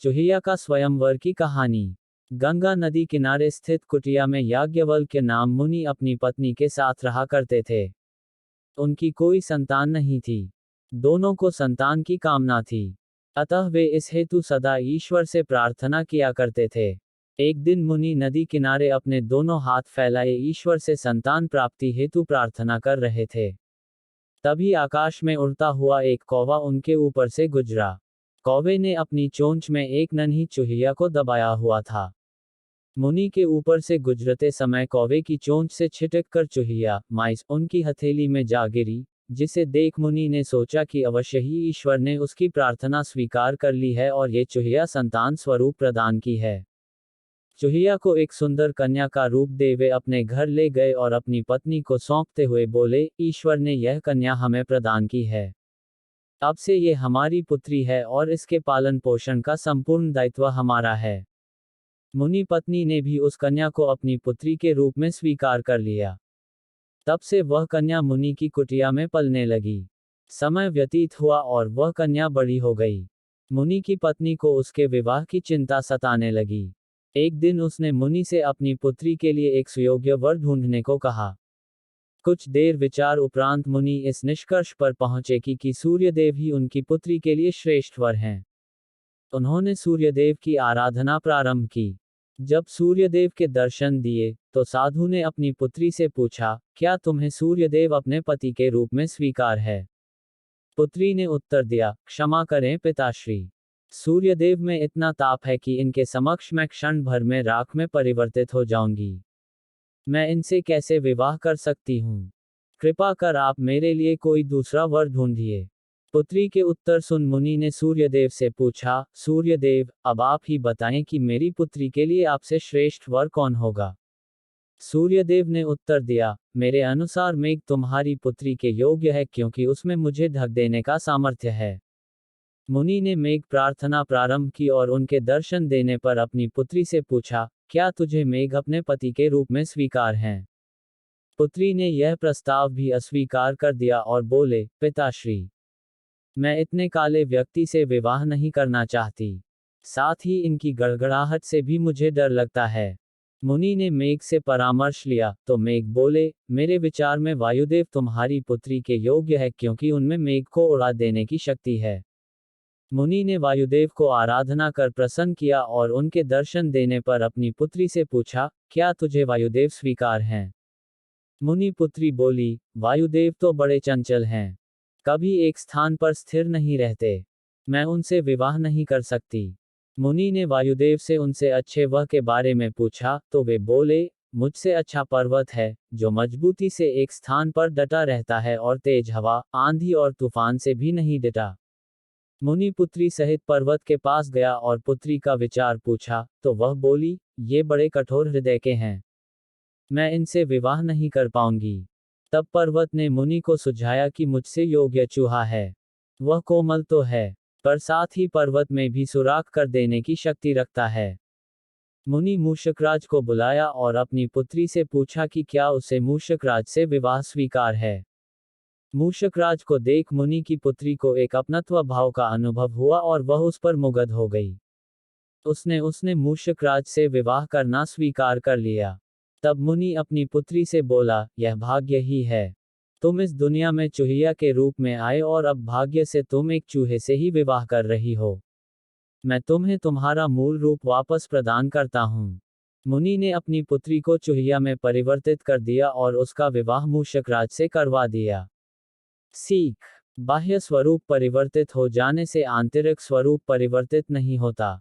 चूहिया का स्वयंवर की कहानी। गंगा नदी किनारे स्थित कुटिया में याज्ञवल्क्य नाम मुनि अपनी पत्नी के साथ रहा करते थे। उनकी कोई संतान नहीं थी। दोनों को संतान की कामना थी, अतः वे इस हेतु सदा ईश्वर से प्रार्थना किया करते थे। एक दिन मुनि नदी किनारे अपने दोनों हाथ फैलाए ईश्वर से संतान प्राप्ति हेतु प्रार्थना कर रहे थे। तभी आकाश में उड़ता हुआ एक कौवा उनके ऊपर से गुजरा। कौवे ने अपनी चोंच में एक नन्ही चूहिया को दबाया हुआ था। मुनि के ऊपर से गुजरते समय कौवे की चोंच से छिटक कर चूहिया माइस उनकी हथेली में जा गिरी, जिसे देख मुनि ने सोचा कि अवश्य ही ईश्वर ने उसकी प्रार्थना स्वीकार कर ली है और ये चूहिया संतान स्वरूप प्रदान की है। चूहिया को एक सुंदर कन्या का रूप दे वे अपने घर ले गए और अपनी पत्नी को सौंपते हुए बोले, ईश्वर ने यह कन्या हमें प्रदान की है। अब से ये हमारी पुत्री है और इसके पालन पोषण का संपूर्ण दायित्व हमारा है। मुनि पत्नी ने भी उस कन्या को अपनी पुत्री के रूप में स्वीकार कर लिया। तब से वह कन्या मुनि की कुटिया में पलने लगी। समय व्यतीत हुआ और वह कन्या बड़ी हो गई। मुनि की पत्नी को उसके विवाह की चिंता सताने लगी। एक दिन उसने मुनि से अपनी पुत्री के लिए एक सुयोग्य वर ढूंढने को कहा। कुछ देर विचार उपरांत मुनि इस निष्कर्ष पर पहुंचे कि सूर्यदेव ही उनकी पुत्री के लिए श्रेष्ठ वर हैं। उन्होंने सूर्यदेव की आराधना प्रारंभ की। जब सूर्यदेव के दर्शन दिए तो साधु ने अपनी पुत्री से पूछा, क्या तुम्हें सूर्यदेव अपने पति के रूप में स्वीकार है? पुत्री ने उत्तर दिया, क्षमा करें पिताश्री, सूर्यदेव में इतना ताप है कि इनके समक्ष मैं क्षण भर में राख में परिवर्तित हो जाऊंगी। मैं इनसे कैसे विवाह कर सकती हूँ? कृपा कर आप मेरे लिए कोई दूसरा वर ढूंढिए। पुत्री के उत्तर सुन मुनि ने सूर्यदेव से पूछा, सूर्यदेव, अब आप ही बताएं कि मेरी पुत्री के लिए आपसे श्रेष्ठ वर कौन होगा? सूर्यदेव ने उत्तर दिया, मेरे अनुसार मेघ तुम्हारी पुत्री के योग्य है, क्योंकि उसमें मुझे ढक देने का सामर्थ्य है। मुनि ने मेघ प्रार्थना प्रारंभ की और उनके दर्शन देने पर अपनी पुत्री से पूछा, क्या तुझे मेघ अपने पति के रूप में स्वीकार हैं? पुत्री ने यह प्रस्ताव भी अस्वीकार कर दिया और बोले, पिताश्री, मैं इतने काले व्यक्ति से विवाह नहीं करना चाहती। साथ ही इनकी गड़गड़ाहट से भी मुझे डर लगता है। मुनि ने मेघ से परामर्श लिया तो मेघ बोले, मेरे विचार में वायुदेव तुम्हारी पुत्री के योग्य है, क्योंकि उनमें मेघ को उड़ा देने की शक्ति है। मुनि ने वायुदेव को आराधना कर प्रसन्न किया और उनके दर्शन देने पर अपनी पुत्री से पूछा, क्या तुझे वायुदेव स्वीकार हैं? मुनि पुत्री बोली, वायुदेव तो बड़े चंचल हैं, कभी एक स्थान पर स्थिर नहीं रहते, मैं उनसे विवाह नहीं कर सकती। मुनि ने वायुदेव से उनसे अच्छे वह के बारे में पूछा तो वे बोले, मुझसे अच्छा पर्वत है, जो मजबूती से एक स्थान पर डटा रहता है और तेज हवा, आंधी और तूफान से भी नहीं डटा। मुनि पुत्री सहित पर्वत के पास गया और पुत्री का विचार पूछा तो वह बोली, ये बड़े कठोर हृदय के हैं, मैं इनसे विवाह नहीं कर पाऊंगी। तब पर्वत ने मुनि को सुझाया कि मुझसे योग्य चूहा है। वह कोमल तो है, पर साथ ही पर्वत में भी सुराख कर देने की शक्ति रखता है। मुनि मूषकराज को बुलाया और अपनी पुत्री से पूछा कि क्या उसे मूषकराज से विवाह स्वीकार है। मूषकराज को देख मुनि की पुत्री को एक अपनत्व भाव का अनुभव हुआ और वह उस पर मुग्ध हो गई। उसने मूषकराज से विवाह करना स्वीकार कर लिया। तब मुनि अपनी पुत्री से बोला, यह भाग्य ही है, तुम इस दुनिया में चूहिया के रूप में आए और अब भाग्य से तुम एक चूहे से ही विवाह कर रही हो। मैं तुम्हें तुम्हारा मूल रूप वापस प्रदान करता हूँ। मुनि ने अपनी पुत्री को चूहिया में परिवर्तित कर दिया और उसका विवाह मूषकराज से करवा दिया। सीख, बाह्य स्वरूप परिवर्तित हो जाने से आंतरिक स्वरूप परिवर्तित नहीं होता।